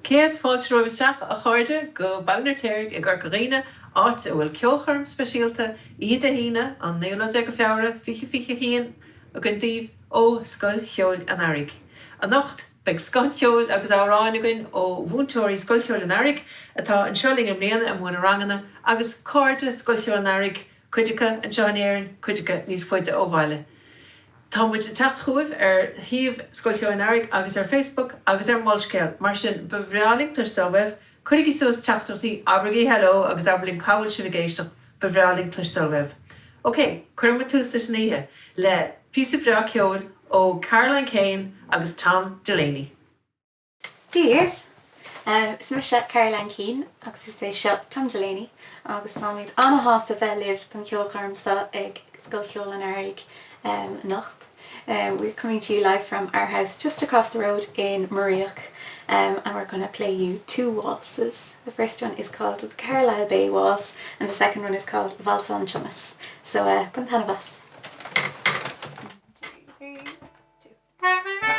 Céad fáilte roisteach a chuirde go Ballyferriter I Corca Dhuibhne áit a bhfuil Ceolchoirm speisialta iad a híine an 19 fiche híon a gandíomh ó Scoil Cheoil an Eirraigh. Anocht beag Scoil Cheoil agus Aoine ó bhúntóirí Scoil Cheoil an Eirraigh atá an seoling am léana am mna rangana agus cáirde Scoil Cheoil an Eirraigh cuideacha an seoinéireann cuideacha níos faide ó bhaile. Tá muid techt chuamh thiomh Scoil Cheoil an Eirraigh agus Facebook agus mBaile mar sin bhrealing clistal webh chuirigí suas teachtartaí abragaí hello agus ablin cabhail si bhgéisteach bhrealing clistal webh. Ok, chuirm tústa sníhe le físa bhreá ceol ó Carroll céin agus Tom Delaney. Díobh, is mar se Carroll céin agus is é seo Tom Delaney agus táid anna hásta bheith libh don Ceolchoirm sa ag Scoil Cheoil an Eirraigh Anocht. We're coming to you live from our house just across the road in Murriach, and we're going to play you two waltzes. The first one is called the Carroll Bay Waltz and the second one is called Valse an Chumas. So, buntan of us. 1, 2, 3, 2.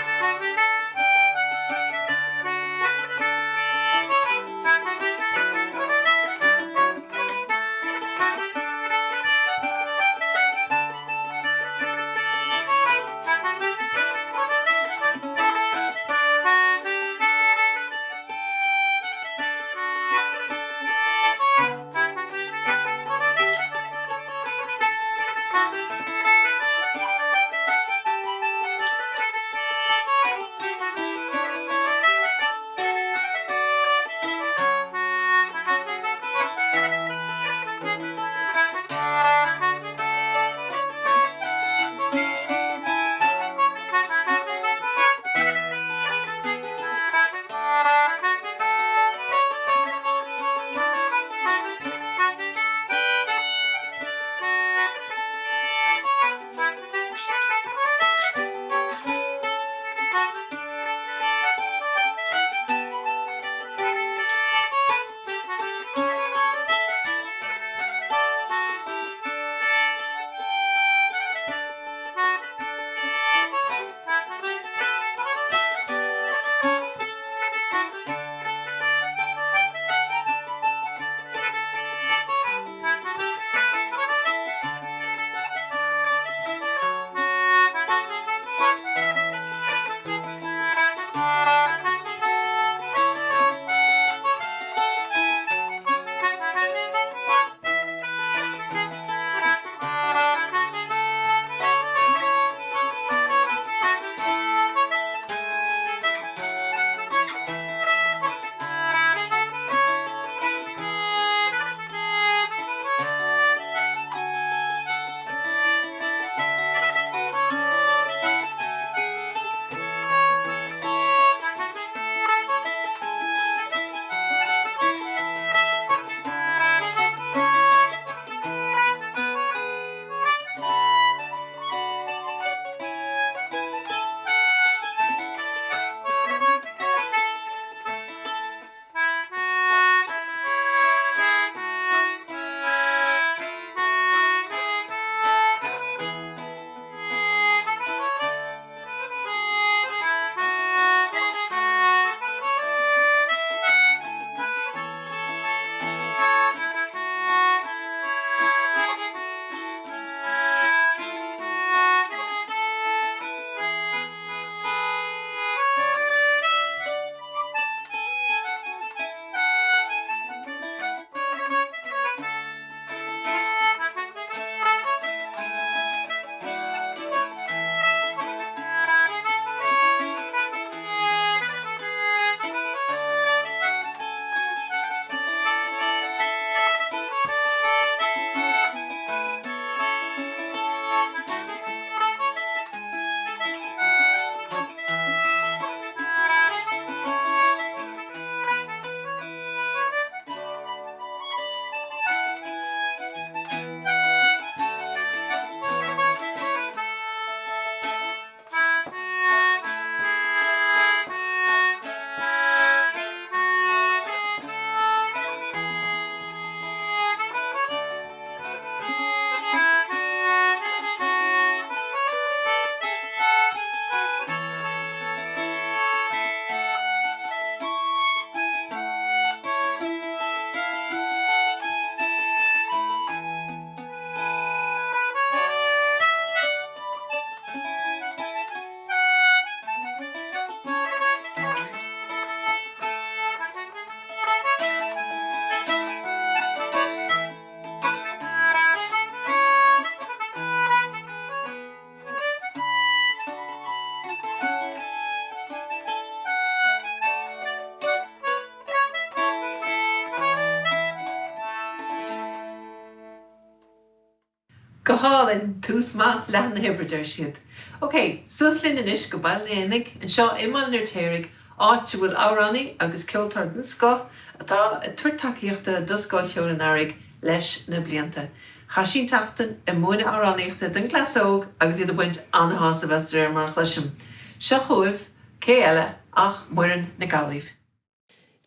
hálinn tús ma lean na hibridir siad. Ok, sus linn inis go bailnénig an seo imáilnar téirigh áit bhfuil áránaí agus ceoltar den sco atá tuairtaíochta do Scoil Cheoil in Eirraigh leis na blianta. Cha sin tachtain I múna áránaíochta den glasóg agus iad a buint anhás a bheittir mar chluisim. Seo chuibh chéile ach muireann na gailíomh.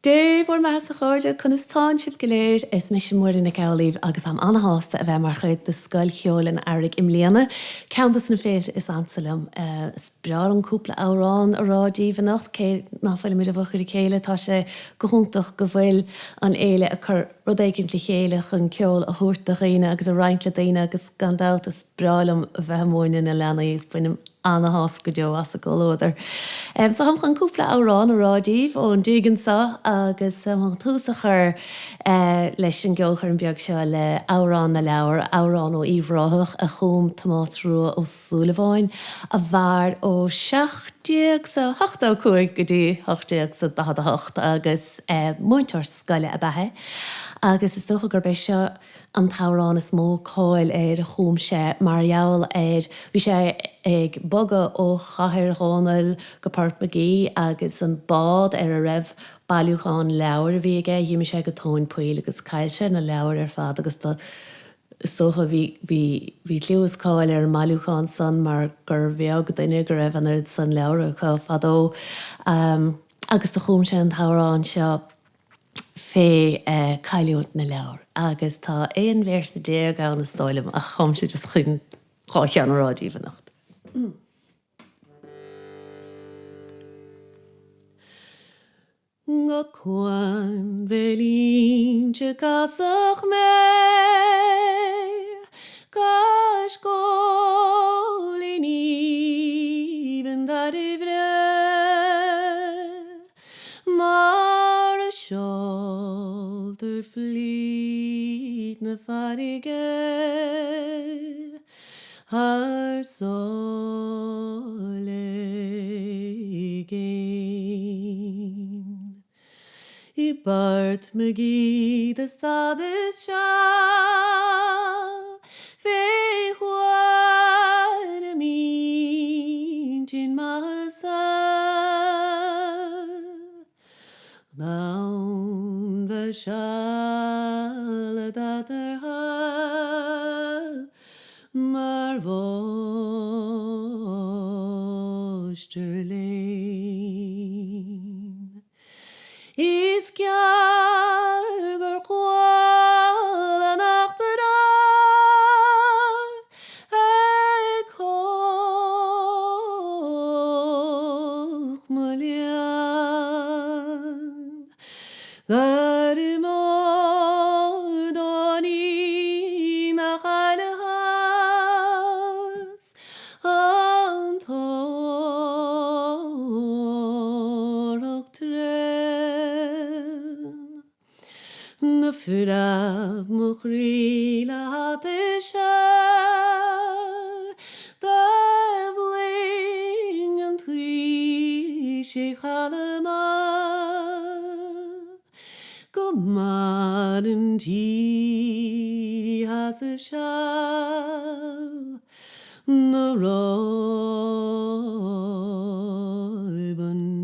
Dave o'r mas a chorda chun is táin sib goléir is mis sin mór in na gailíomh agus am anhásta a bheith mar chuid de Scoil Cheoil in Eirraigh im léana. Ceantas na féilte is ansalam. Sprear an cúpla árán a rádíomh Anocht cé náfuil muid a bhchuir i chéile tá sé go húntaach go bhfuil an éile a chur rudéigint le chéile chun ceol a thuairt a réine agus a reinint le daine agus gandát a sprearlam a bheith móine na leanaí is buinem anahas go deo as a golóidir. So ham chan cúpla árán a rádíomh ón dígan sa agus ham túsa chur leis an Ceolchoirm beag seo le árán na leabhar, árán ó íomhráthach a chum Tomás Rua ó Súlaháin a bhar ó 7 sa 8 cuaig go dtí 8 sa 18 agus muintear scoile a bethe. Agus is dócha gur beidh seo an tárán is mó cáil a chum sé mar jaall bhí sé ag boga ó chathir ghánail go Páirt Magee agus an bád a raibh bailúcháin leabhar a bhí aige dhiimi sé go tóin puil agus cail sé na leabhar fad agus tá socha bhí clúas cáil an bailúcháin san mar gur bheag go daine go raibh an san leabhar chu fadó agus tá chum sé an tárán seo fé caiiliúnt na leabhar agus tá éon bhéir sa déag an na stáilim a chum sé just chun chácean rádíomh Anocht. Go cuan bhelínte casach mé Gas gólin íbn dar Éire mar a seoltar flíd na farige Har sole gain I Páirt Magee the stad is shall Fé huar a mint in masa Down the shall a datter ha Mar vosterlein Is cear gur chóil Anocht ag chóch mo lean Gar I mór doní na chaile has an tóracht tren Na furab mo chríle hat se Devling an trí sé chalama Go mar an tí has a shall Na roibh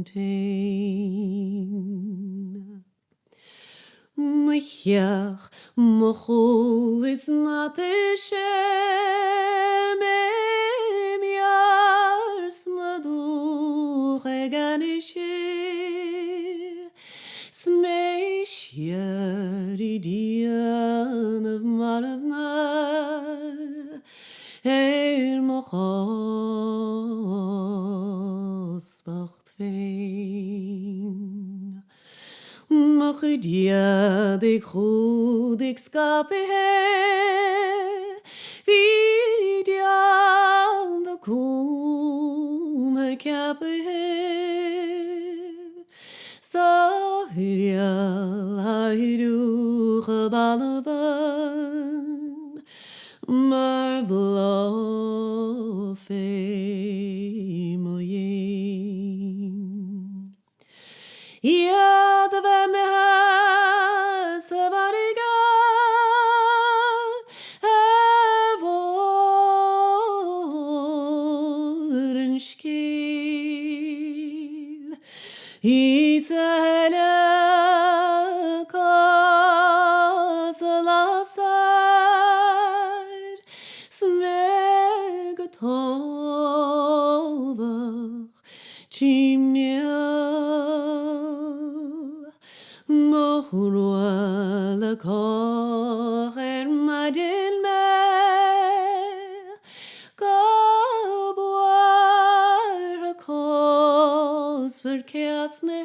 tain Mhiach mo chó is mate sé me miar smadúch ag anishe Sme siar I dianamh maravna mo chospacht féin Mo chudiad ag chud ag scape Bhí dian do cúm ag ceape Sáthrial haidúch a balaban Mar blá fé mo dhéin Iad a bheith me has a bharige scéil. Ísele cos a lasar, smeg a tolbach, chimneo, mochroa la coch madin me, gaboar a cos for casne,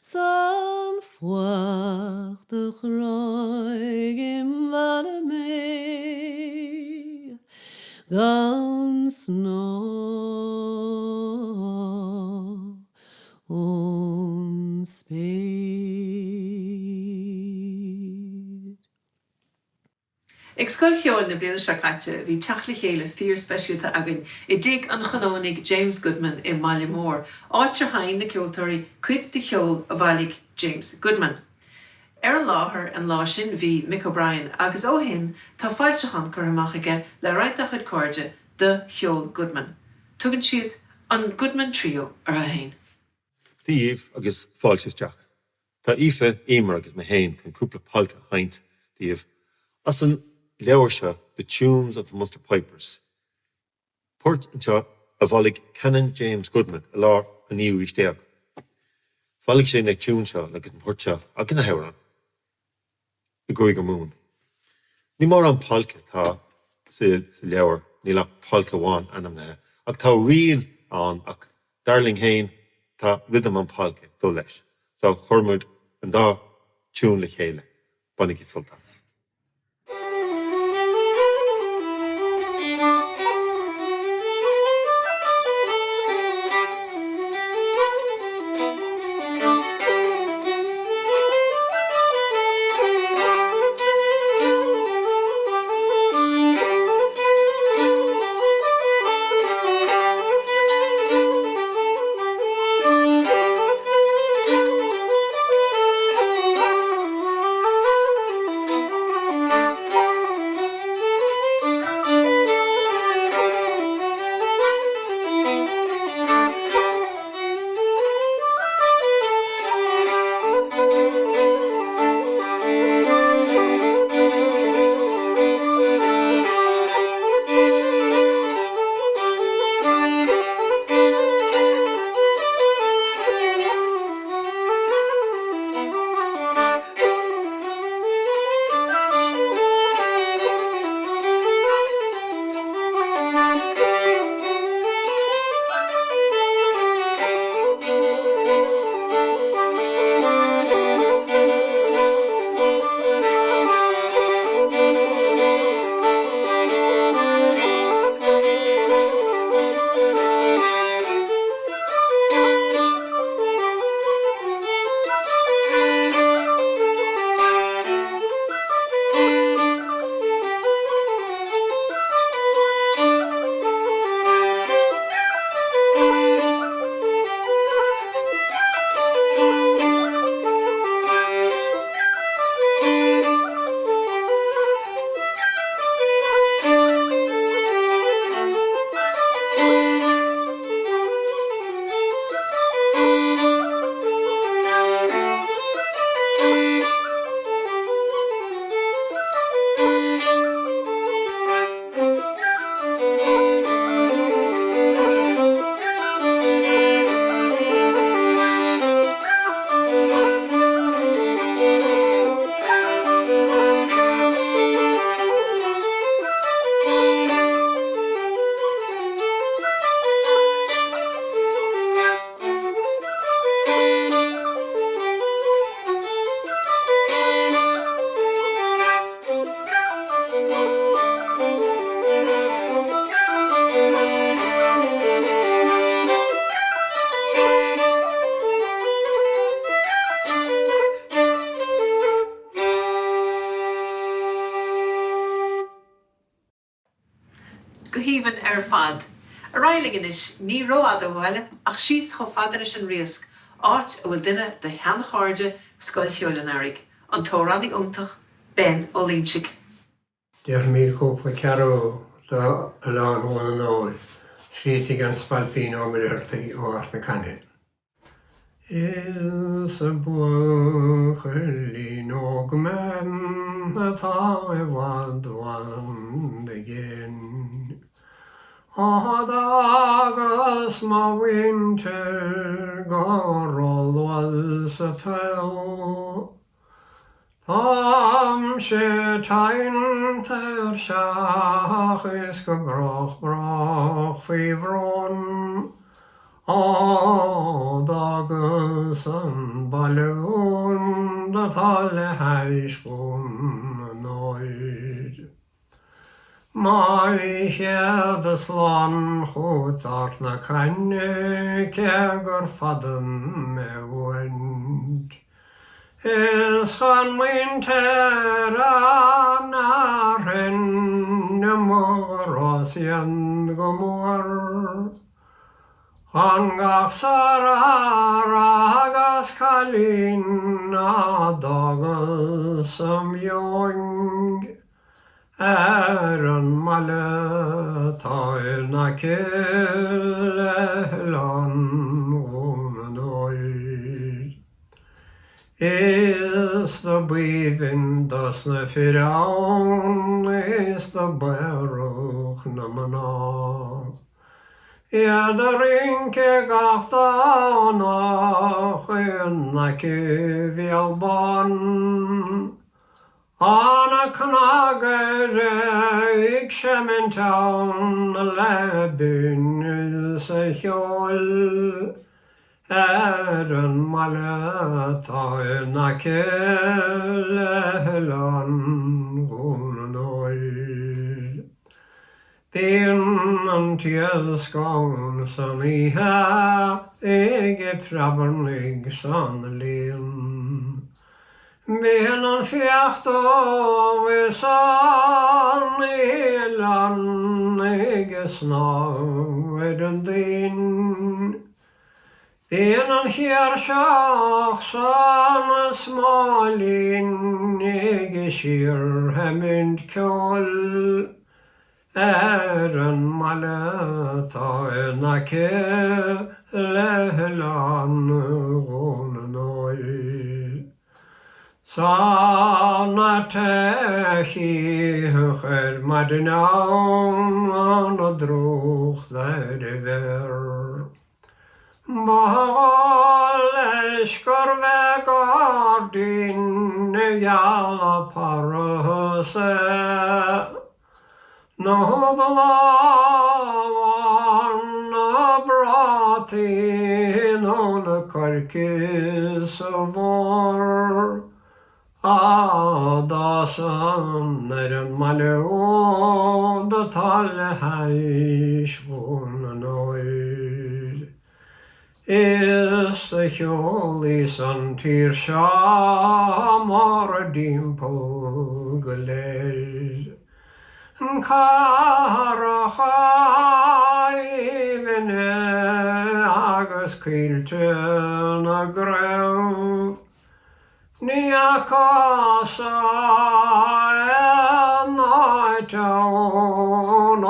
san fwach de chroig im vale me, gan snow on spade. Ag Scoil Cheoil na bliana se caite, bhí teachla chéile fíor speisialta agan I dig an chanónig James Goodman I mBaile mór, áitir hain na ceoltóirí cuid de cheol a bhaillig James Goodman. An láthair an lá sin bhí Mick O'Brien agus ó hin tá fáiltechan gur amach aige le raiteach chuid cáirde de cheol Goodman. Tugann siad an Goodman trio ar a hain. Díomh agus fáilte Jack. Tá ife éimar agus me hain can cúpla palta haint díomh. As an leabhar se the tunes of the Munster Pipers. Port anseo a bhaillig Canon James Goodman a lár aniu isteach. Bhaillig sé na tune seo agus an port seo agus na heuran. The goig a moon. Ní mór an palca tá sa leabhar ní lech palca bháin anam na ach tá riil an ach darling hain tá rhythm an palca dó leis. Tá chormud an dá tune le chéile. Bannig I sultas. Gohíhann fad. Earraigh is ní roiad ó bhaile ach síos cho fadar is an riasc áit a bhfuil duine de cheann Scoil Cheoil an Earraigh an tórádaí iontach ben ó Loinghsigh. Dear me Corca Carroll do lán bhna nóil. Sríte gan spalpín ó mbeirtaí ó na canil. Is a buchel nog men atá I bhhain again. Agus má winter Carroll was a tell. Tam sé tain tar seach is go brach fí bhrón. Agus an balún atá le heiscún nóid. Mai chead a slán chótart na canne ceagur fadam me bhaint. Is chan winter an arhen na mór an go mór. Angach sarar agus chalín adagus am Aoine. An mBaile tá na chéile an nóid. Is the bhuiimhin dos na faraor, is the bearach na mná. Rinke gafta Anocht na céil Anna cnagad sem in town lebin Ceolchoirm. An mBaile tá na chéile an nóid. Bíonn an tíal scáin san ihe ige prabarnig san líon. Bíonn an fiachtó is an ílan ige snáid an dín. Bíonn an chear seach san smálín ige siar hemint céol. An mBaile tá na chéile an nóid. Sana techi madinán an a droch ver. Leis gur bheith gardín geall parasa. No blávan na bratín ó na carcas a bhór. Das an an mBaile atá le heiscún nóid. Is a cheolaí san tír seo mar a dimpeall go léir. Carroll Dhuibhne agus Fáilte na grabh. Ní a casa náiteán ó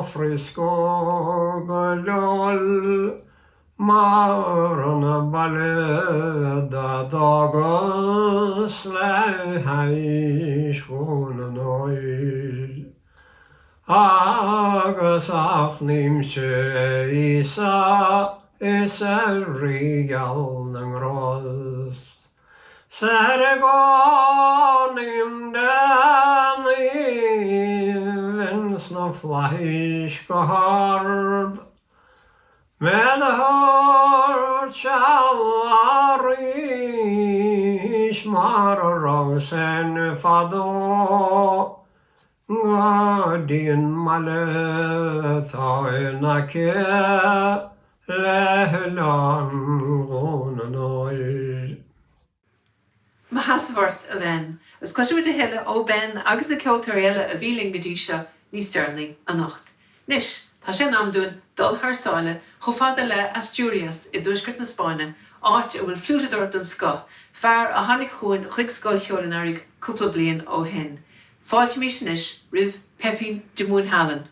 frisco go leol. Mar an mBaile dagus le heiscún nóid. Agus ach nímse isa is Earraigh an rost. Saragónim den ivens na fleish go hard. Med hor challarish mar a rosen fado. Guardian mBaile tá na chéile an nóid. Ma hasbhart a bhein, gus cosisiú de heile ó ben agus na ceoltóiréile a bhíling godí seo níos dearnaí Anocht. Nis, tá sé amdún dul thar cho fada le Asturias I dúsgurt na Spáine, áit a bhfuil flútadort an sco, fear a tháinig chuin chuig Scoil Cheoil cúpla bliain ó hin. Fáilte mí sin is rih pepín de mún hallan.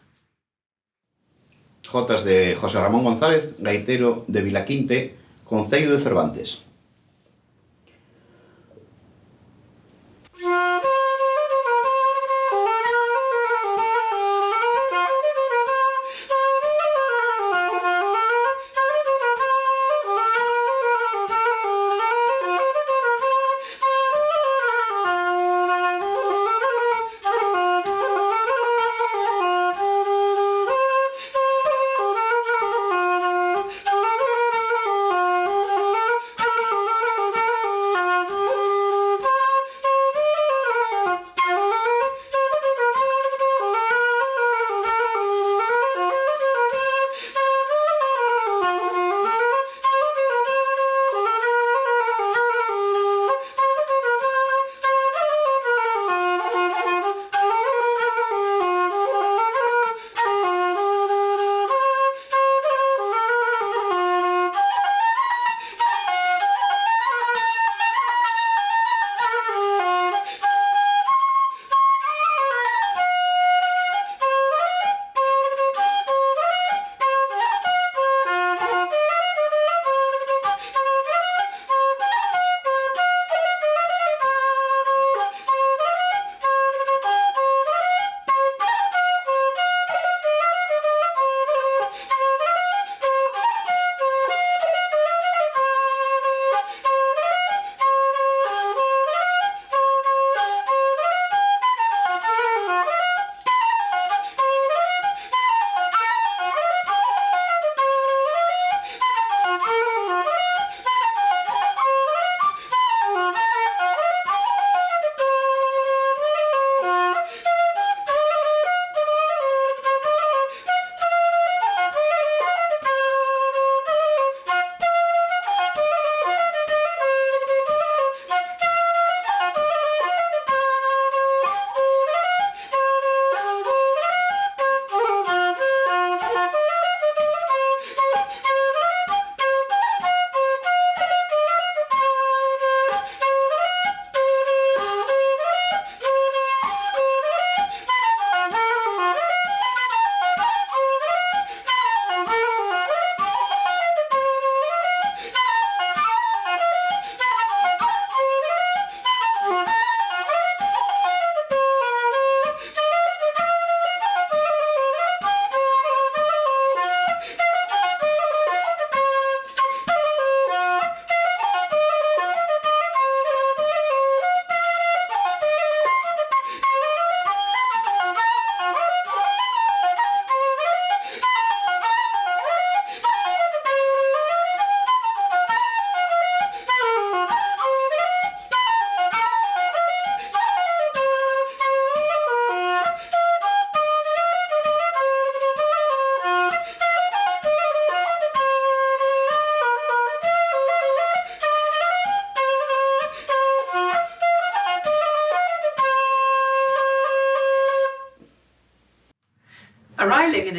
Jotas de José Ramón González, gaitero de Vilaquinte, concello de Cervantes.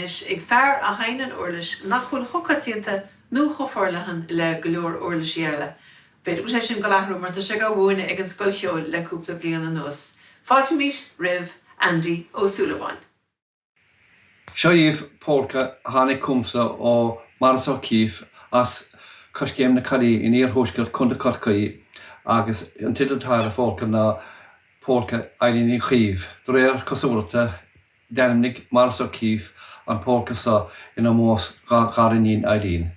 Aoine ag fear a hainan orlis nach chun chocatínta nó choforlahan le goleor orlis dhéarla. Beidir sé sin go leathrú mar tá sé go bhúine ag an Scoil Cheoil le cúpla bliana nos. Fáilte mís rih Andy ó Súlaháin. Seoíomh pólca tháinig cumsa ó Marasol Cíf as coscéim na carí in íorthóisceil chun de corcaí agus an tidaltáir a fólca na pólca Aoine Chaomh. Réir cosúirta denimnig Marasol Cíf an pólca sa ina mós garanín Aoine.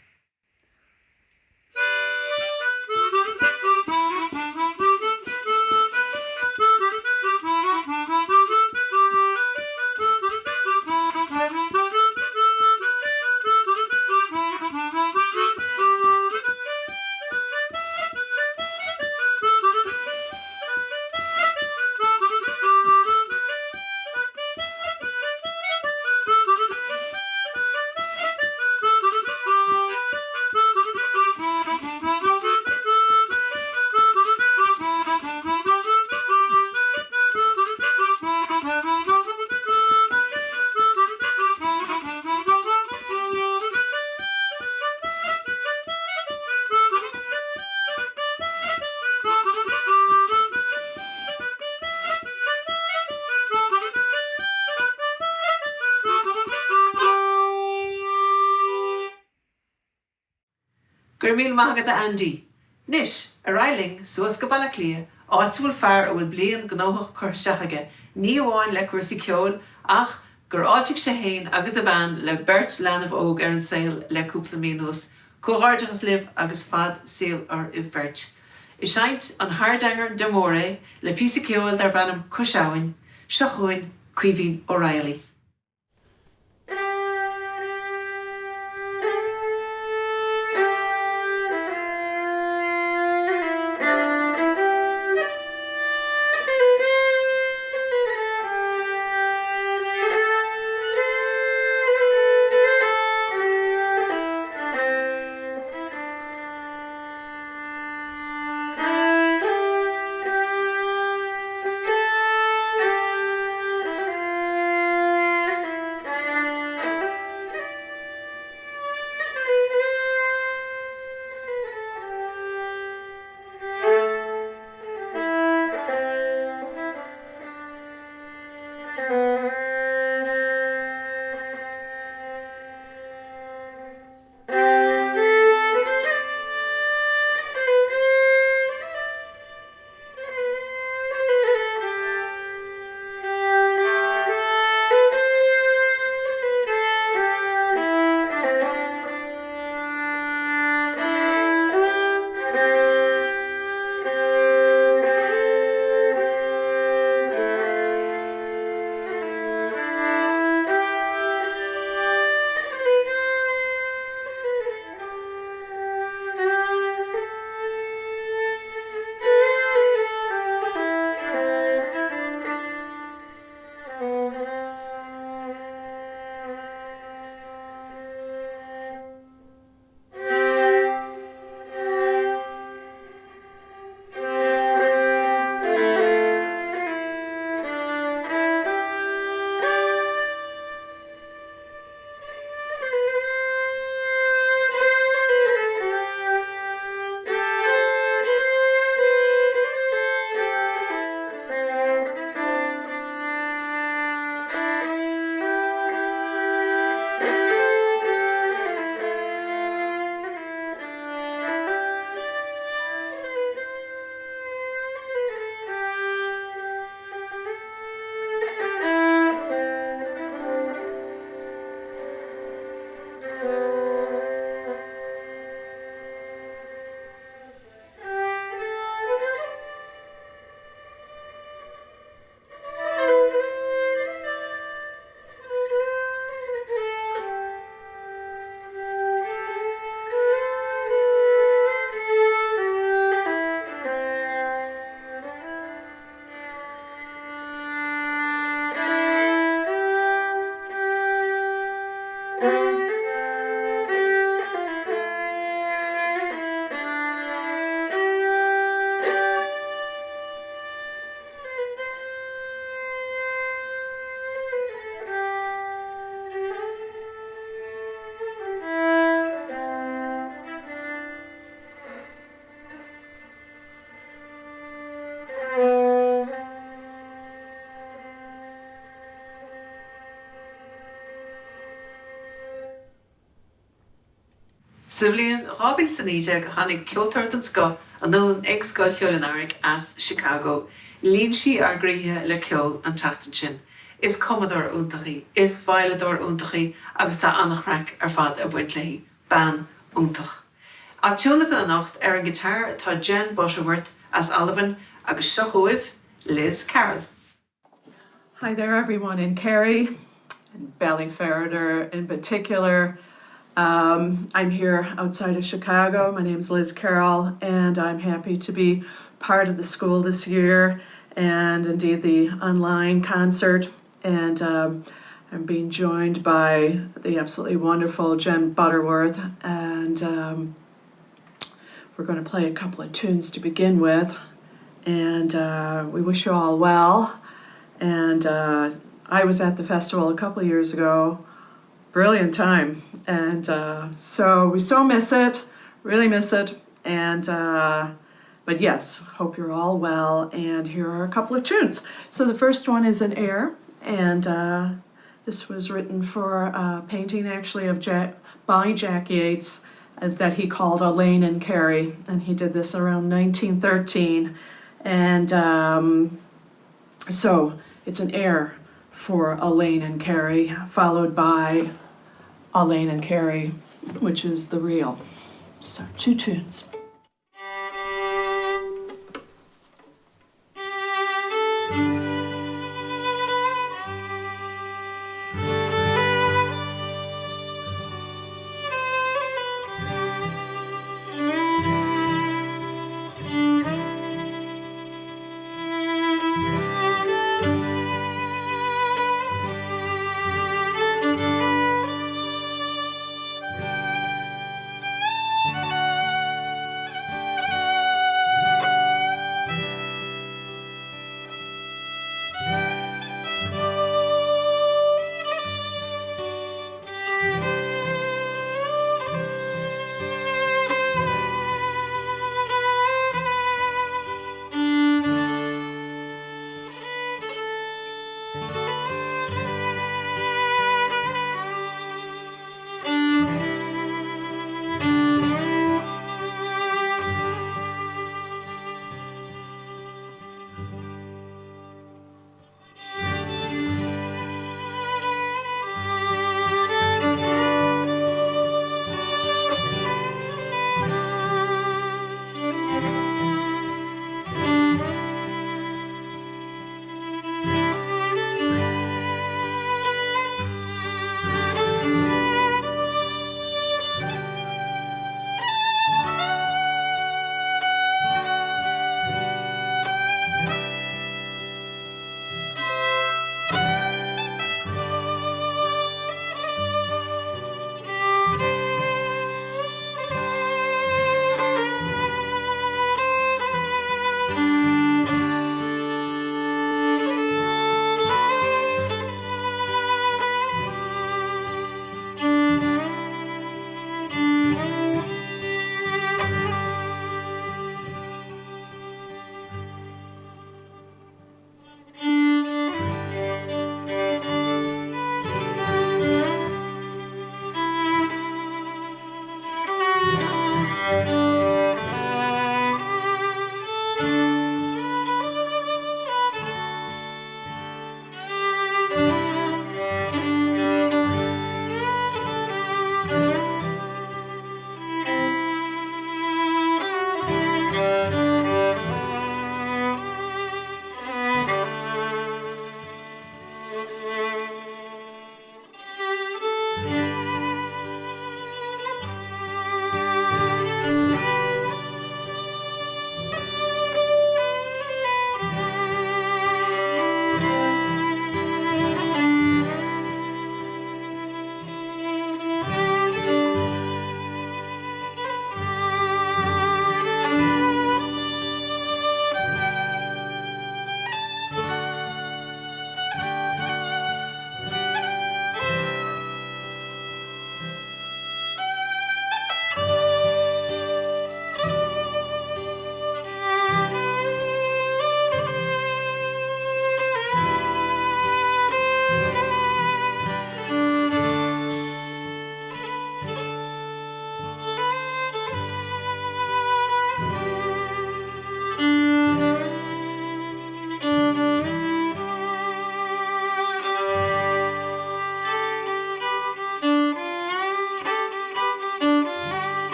Gur míl maithagad a Andy. Nis, Eirraigh suas go bailach lia, áitiúil fearr a bhfuil bliain gnóthach chuir seachaige, ní amháin le cuasaí ceol, ach gur áitiúil sé féin agus a bhean le beirt leanamh óg ar an saoil le cúpla mínos, cóghardachas libh agus fad saoil ar i bheirt. I seint an hairdanger de Moray le písa ceol dar bannam Aoine, seachuin cuimhín O'Reilly. Sa bhliain rábhíl san Aoise go tháinig ceoltóirt an sco an nón ag Scoil Cheoil as Chicago, líonn sí ar gríthe le ceol an teachtain sin. Is comador úntachaí, is bhailedor úntachaí agus tá annachreach ar fad a bhaint leí, ban úntach. A tiúla an Anocht ar an gitar atá Jenn Butterworth as Alban agus seochuibh Liz Carroll. Hi there everyone in Kerry, and Ballyferriter in particular. I'm here outside of Chicago. My name's Liz Carroll, and I'm happy to be part of the school this year and indeed the online concert. And I'm being joined by the absolutely wonderful Jenn Butterworth, and we're going to play a couple of tunes to begin with. And we wish you all well. And I was at the festival a couple of years ago. Brilliant time, and so we so miss it, really miss it, and but yes, hope you're all well, and here are a couple of tunes. So the first one is an Éire, and this was written for a painting actually of by Jack Yates, that he called Aoine and Kerry, and he did this around 1913. And so it's an air for Aoine and Kerry, followed by Aoine and Kerry, which is the real. So 2 tunes.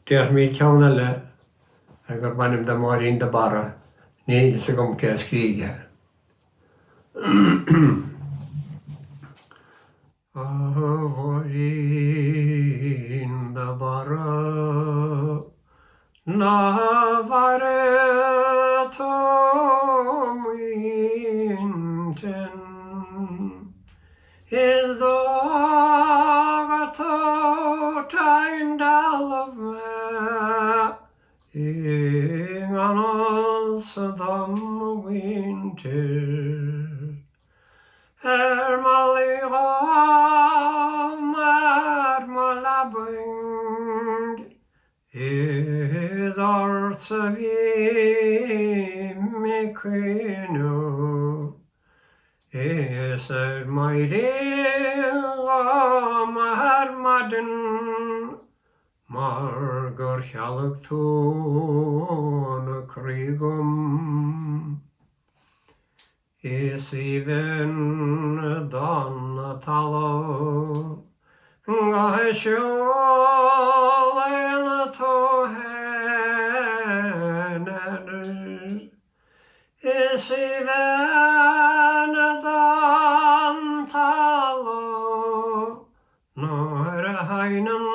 Deir mí ceanna le agur banim da mórín da bara, ní sa gom ce scríige. Mórín da bara, na vare tom winten, is dog to time of me, ing on Sodom winter. Malabing is arts of ye me quino. Is my mar madden Margur Chalach to Krigum. Is even done tallow. I shall in to hen. Is even done tallow. Nor heinen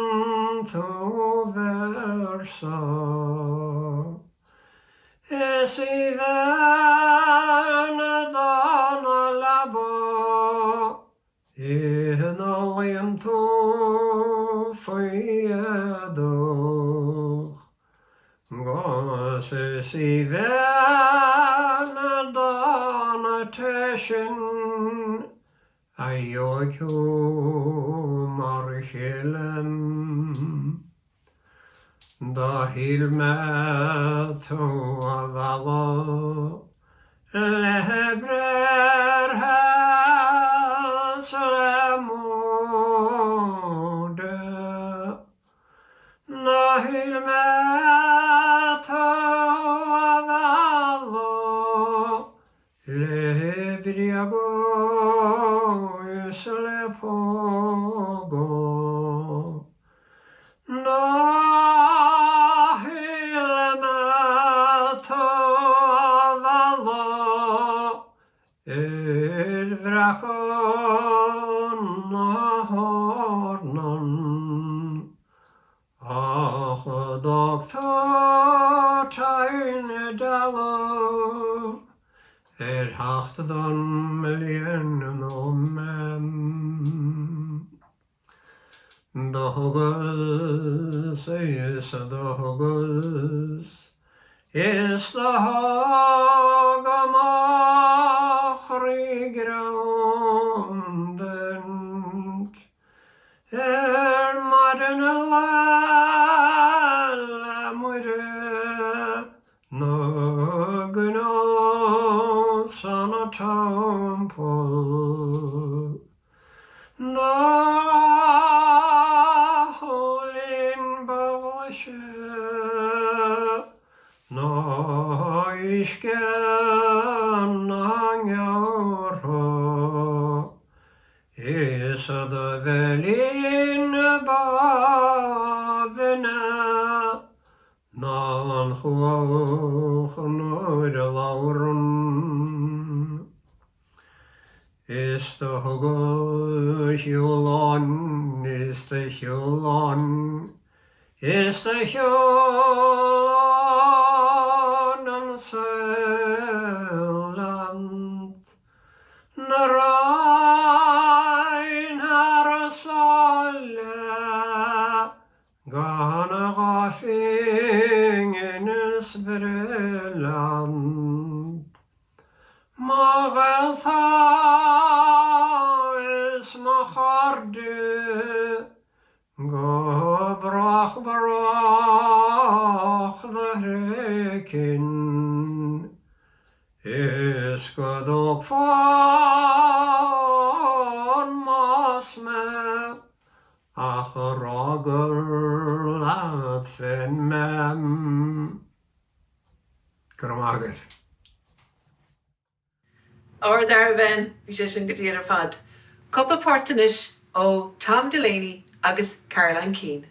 to versa. Is even done labo. In a linn to Fheirtéaraigh. Gos is even done a teshin. Ceolchoirm chéile. Da hilme to a valo. Lebrer has lemode. Da hilme to a valo. Lebriago is lepogo. Da hilme to a valo. Vrachon hornon. Ach doctor tine dallo. Hachtdan million mem. Dogus is dogus. Is the hogamachri grounden. Madden la muide. No gno son a temple. No holin bawshe. No ishken angyoro. Is the velin bavena. Non huoch nor lauren. Is the Ceolchoirm, is the Ceolchoirm, is the Ceolchoirm and Ceolland. Narain harasala, gana gathing in his breland. Mageltha is macharde, go brach the rekin. Is godok fan masme, ach rager lad fin mem. Gramaget. Or dar bhein, bhí sé sin go dtí ar fad. Coppla páirteanais ó Tom Delaney agus Caroline Keane.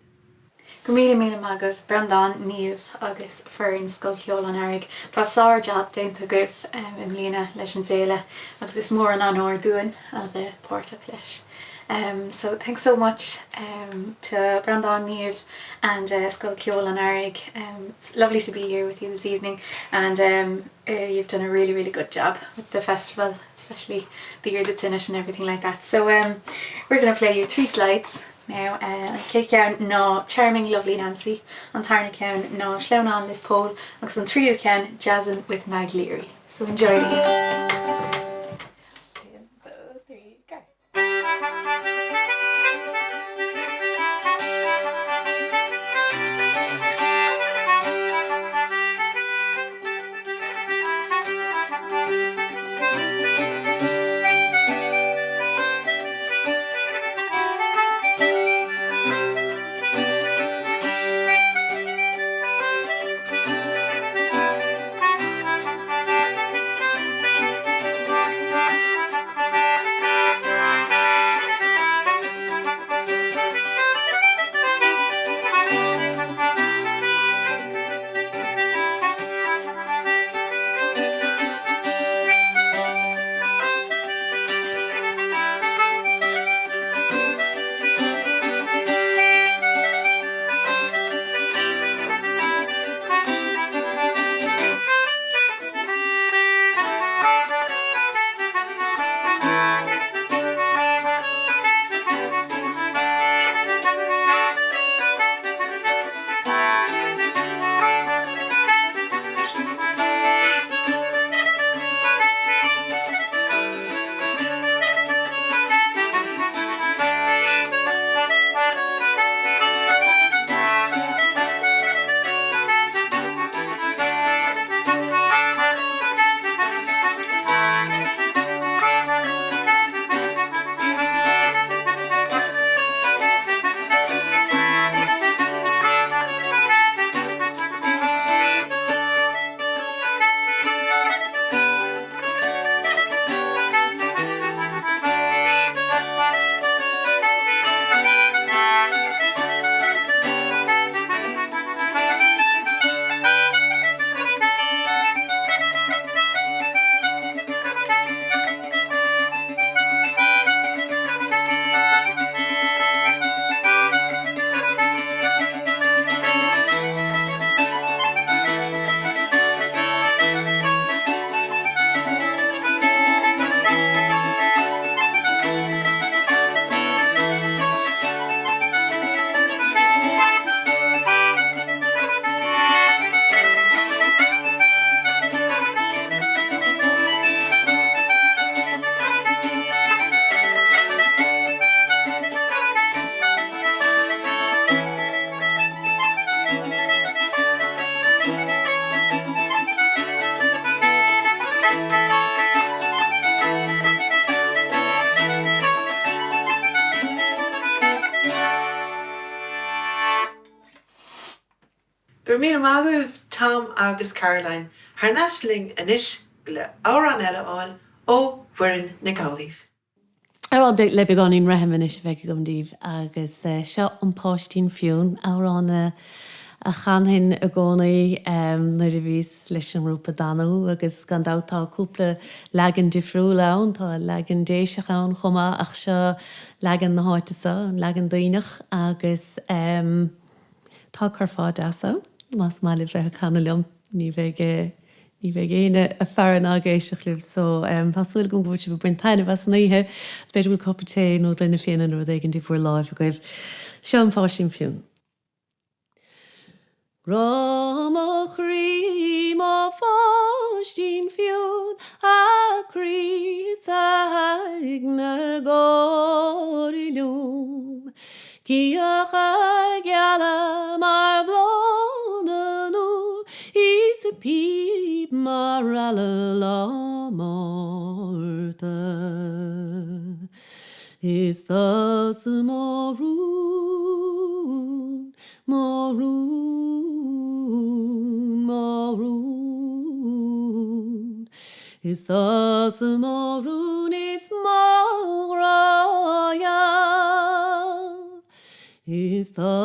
Go míle mágah Brandán níomh agus fearn Scoil Cheoil an Eirraigh. Tá sár job déanta goibh im líne leis an bhéile agus is mór an anóir dúin a bheith páirteach leis. So thanks so much to Brandán Niamh and Scoil Cheoil an Eirraigh. It's lovely to be here with you this evening, and you've done a really, really good job with the festival, especially the year that's in it and everything like that. So we're going to play you 3 slides now. Cé ceann ná Charming Lovely Nancy, an tarna ceann ná Sleanán Liz Pole, agus an tríú ceann Jazzin' with Mag Leary. So enjoy these. Gur míle mágah Tom agus Caroline, haar naisling inis le árán eile áil ó bhuireann na gcáilíomh. Ar bit le beganín rahamhan is bheith gomdíh agus seo an páistín fiún árán a chanhin a gcónaí na rivís leis an rúpa danú agus gan dátá cúpla legan difriú lán, tá legan déiseach ann chumá ach seo legan na háitasa, an legan daoinech agus tá chu fád asa, más mála bheith canaliom ní bheith éine a fearan agéiseach libh, so tásúil go bhúte bh buin taine bheits naithe, spéidir bhfuil coppa té nó lena féanana nó dhéigen difriú láimh a goibh seo an páistín fiún. Gromach rí má fáistín fiún a crís ag na gáirí lúm. Ciach a geala mar bhlónanúl, is a píp mar alla lá mórta. Is thus a maroon, maroon, maroon. Is thus a maroon, is more royal. Is is the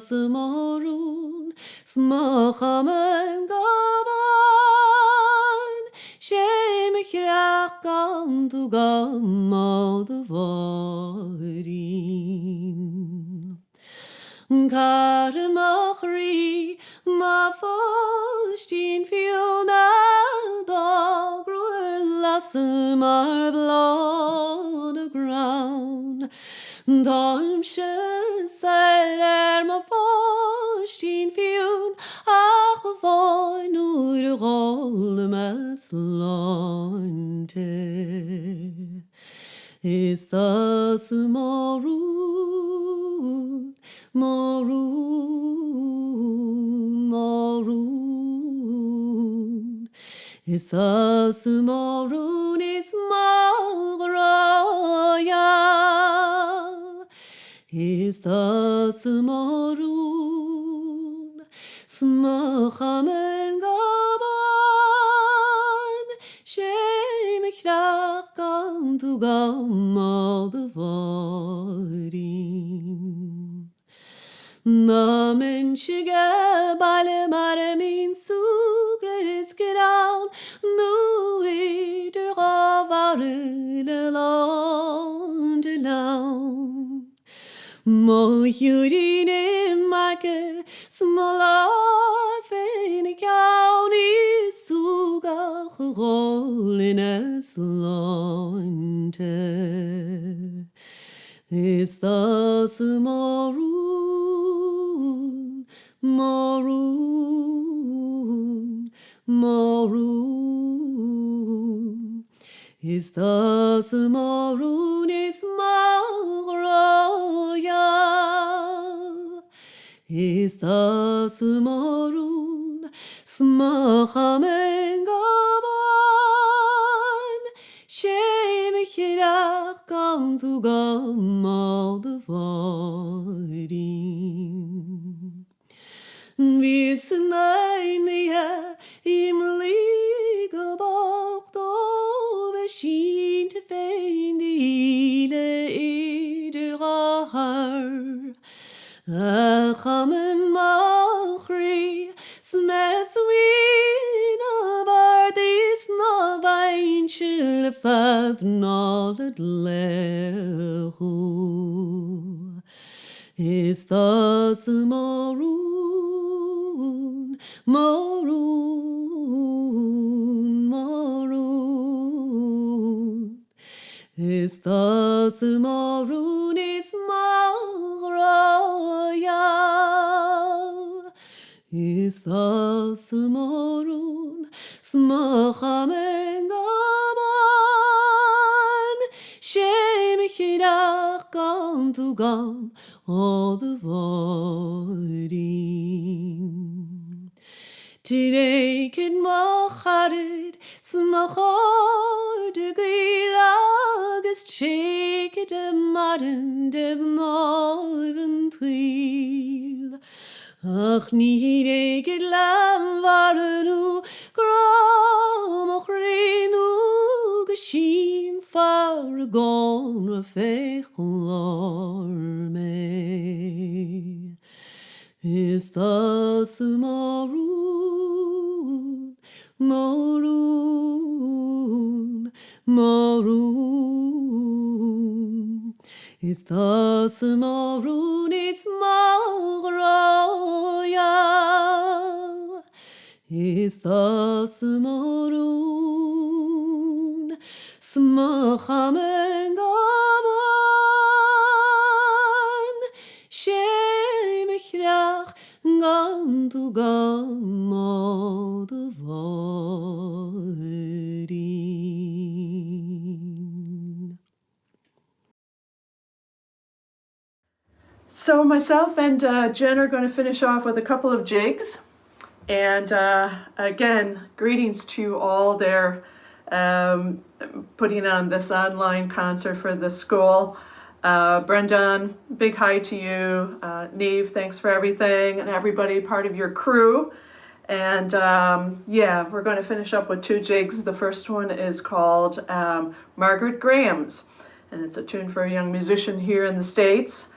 summerun, smochamen gaban, shem chrach gan tu gam all the varin. Carmachri, ma fostin fiona, the groer lassem are blood the ground. Darmsche said ma fostin fion, ach voi nur roll mas lante. Is the summerun, maroon. Is the summerun is royal. Is the summerun, smachamen gaban, shem krach gan tu gam all the varin. Na menschige balle mare min sugres gedown, nu ieder avare de land alone. Mo jurine make smaller fin county suga rollen as lante. Is the summerun, maroon, maroon. Is the summerun is royal. Is the summerun, smachamen gaban, shem chirach gan tu gam all the varin. Vis neinige im liga bach do beshin te fein die ile ieder har. Chamen machri smes wien abar dis na vainchil fad nolad lechu. Is the summerun, maroon, maroon. Is the summerun is royal. Is the summerun, smachamen gaban, shem chirach gan tu gam all the varin. Today can macharid smachar de gceil agus shake de madden de bnoiven thril. Ach ní éigead lam varanú gramach rénú go sin far a gón a Féithearaigh. Is the summerun, maroon, maroon. Is the summerun is royal. Is the summerun, smachamen gaban, shem chrach gan tu gam all the varin. So myself and Jenn are going to finish off with a couple of jigs. And again, greetings to all their putting on this online concert for the school. Brendan, big hi to you. Neve, thanks for everything, and everybody part of your crew. And yeah, we're going to finish up with two jigs. The first one is called Margaret Graham's, and it's a tune for a young musician here in the States.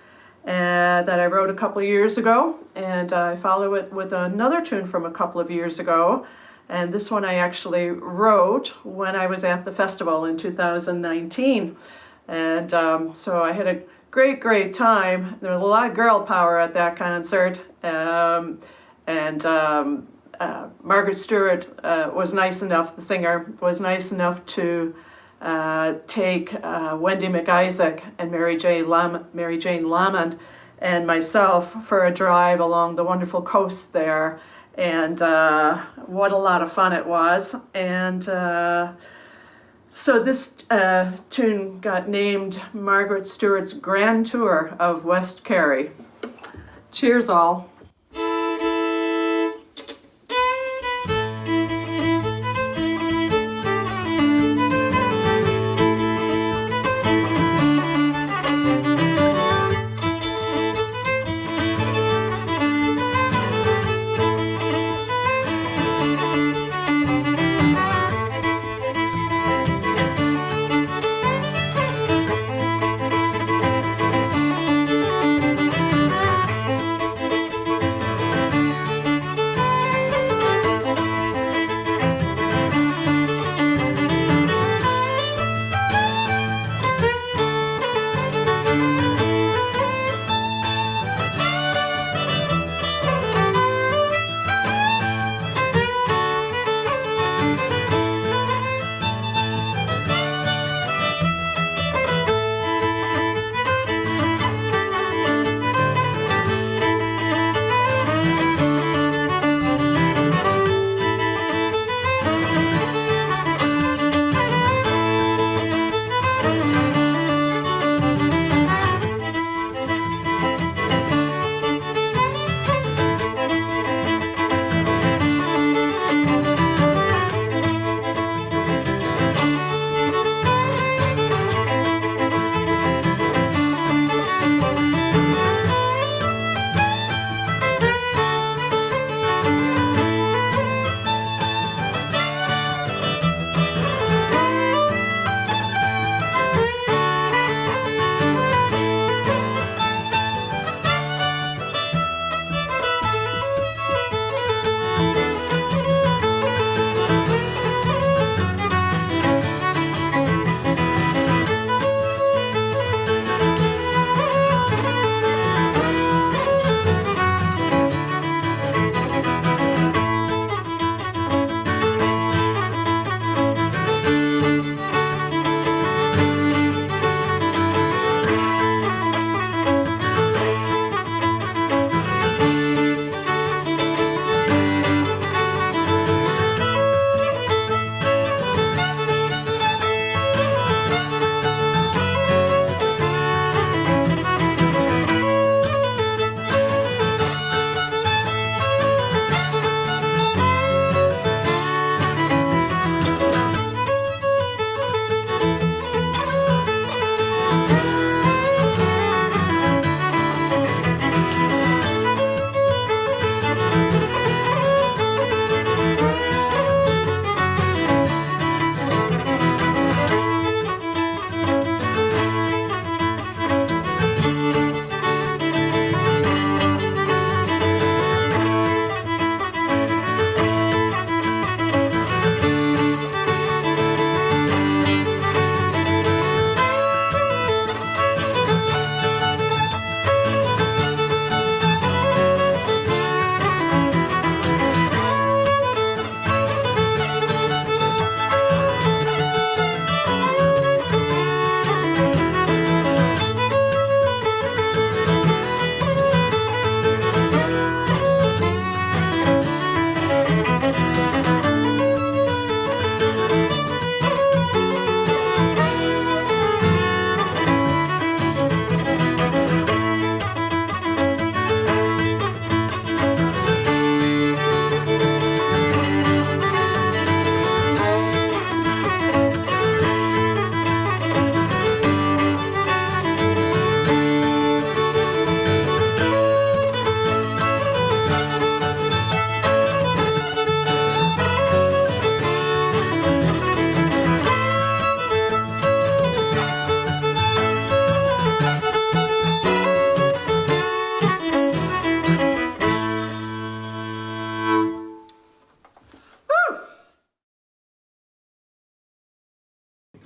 that I wrote a couple of years ago, and I follow it with another tune from a couple of years ago. And this one I actually wrote when I was at the festival in 2019. And so I had a great time. There was a lot of girl power at that concert. Margaret Stewart was nice enough, the singer, was nice enough to take Wendy McIsaac and Mary Jane Lamond and myself for a drive along the wonderful coast there. And what a lot of fun it was. And so this tune got named Margaret Stewart's Grand Tour of West Kerry. Cheers all.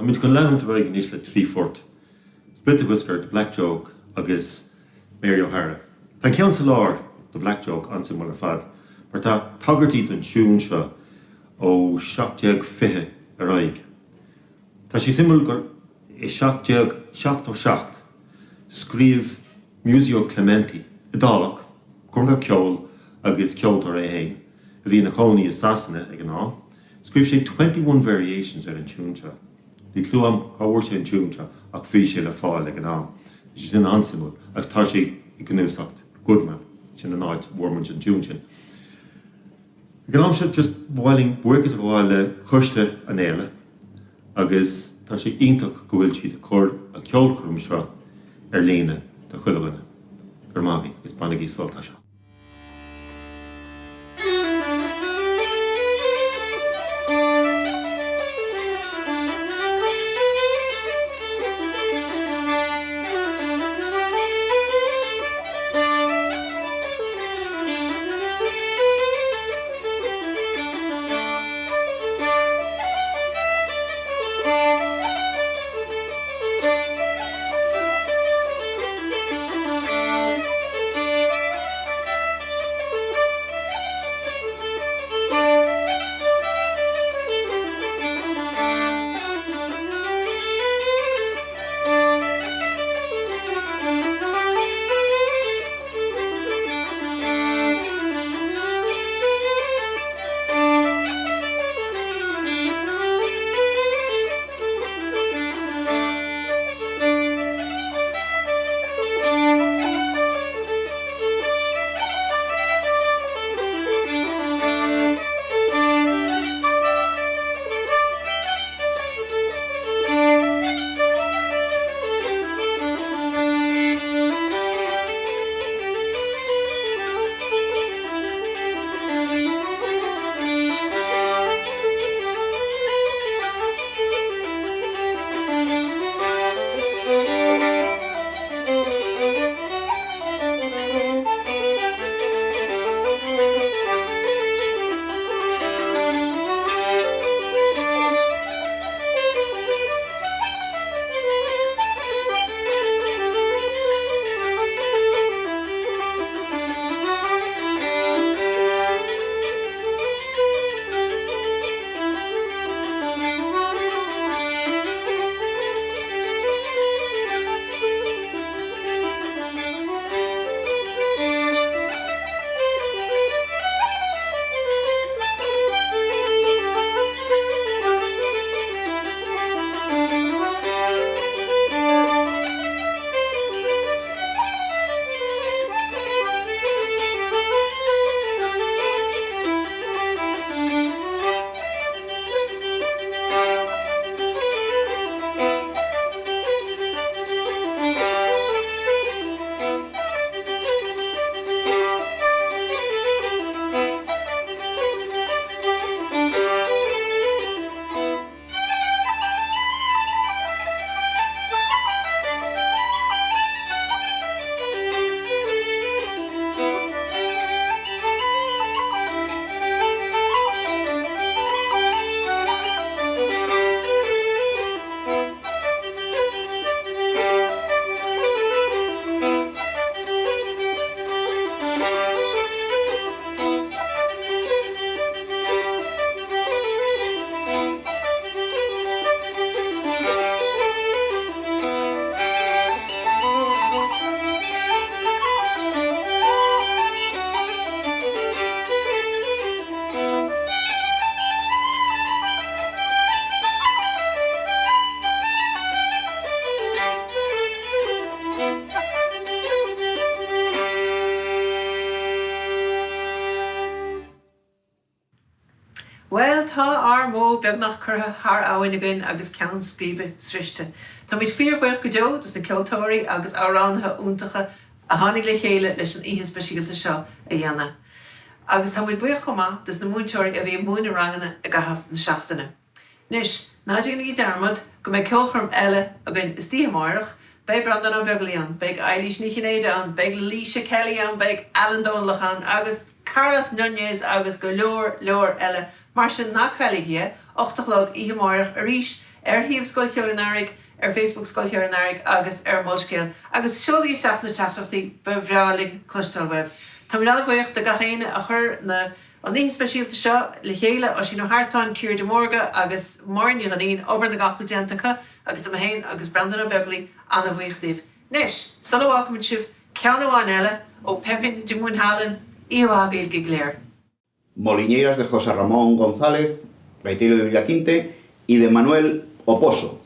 Tá muid chun leanúint Earraigh in le trí fort. Split the Whisker, the Black Joke, agus Mary O'Hara. Tá ceann sa lár the Black Joke ansa mar fad, mar tá tagartí don siún seo ó 7 Earraigh. Tá sí simúil gur I 7 scríomh Museo Clementi, I dálach, Corca Dhuibhne agus Ceolchoirm, a bhí na chónaí Assassina ag an ná. Scríomh sé 21 variations ar an tún seo. Dí clúam cáhhair sé an tún seo ach bhí sé le fáil ag an ná. Is sin ansimúil ach tá sé I ghnústacht goodman sin an áid bhórmuid an tún sin. Gnám se just bhailing buchas bháil le chuiste an éile agus tá sé ionach go bhfuil siad chur a ceolchoirm seo ar líne tá chuilehanna. Gur maithí is bannaigh solta seo. Well, tá mó beag nach chutha thar Aoine again agus ceann scríbe sriste. Tá muid fíormhaoch go deo dus na Ceoltóirí agus áránatha úntacha a tháinig le chéile leis an ihe speisialta seo a dhéanana. Agus tá muid buíoch chomá dus na múinteoirí a bhí múna rangana a gahaf na seachtaine. Nis, náidir na dermad go mé ceolchoirm eile again is tíomhmarach, beig brandan ó beag líon, beig Eilís Níchinéide an, beig Líse Kelly an, beig Alan Dónlachan agus Carlos Núñez agus go leor eile mar sin nachheilige 8 ihe marach a ríis híomh Scoil Cheoil Facebook Scoil Cheoil agus muid, agus seolaí seach na teachtaí bhreáling clúisteáil webh. Tá mí anna bhuaocht de gchéine a chur na an níon speisialta seo le chéile ó sin hartáin cúir de mórga agus mórní ganín obair na gapla deantacha agus am héin agus brandan a bheaglaí anna bhuaochtaíh. Nis, sula bhácamin sibh ceann amháin eile ó Pepin de Múnhallan íomh go léir. Moliñeiras de José Ramón González, gaitero de Villaquinte, y de Manuel Oposo,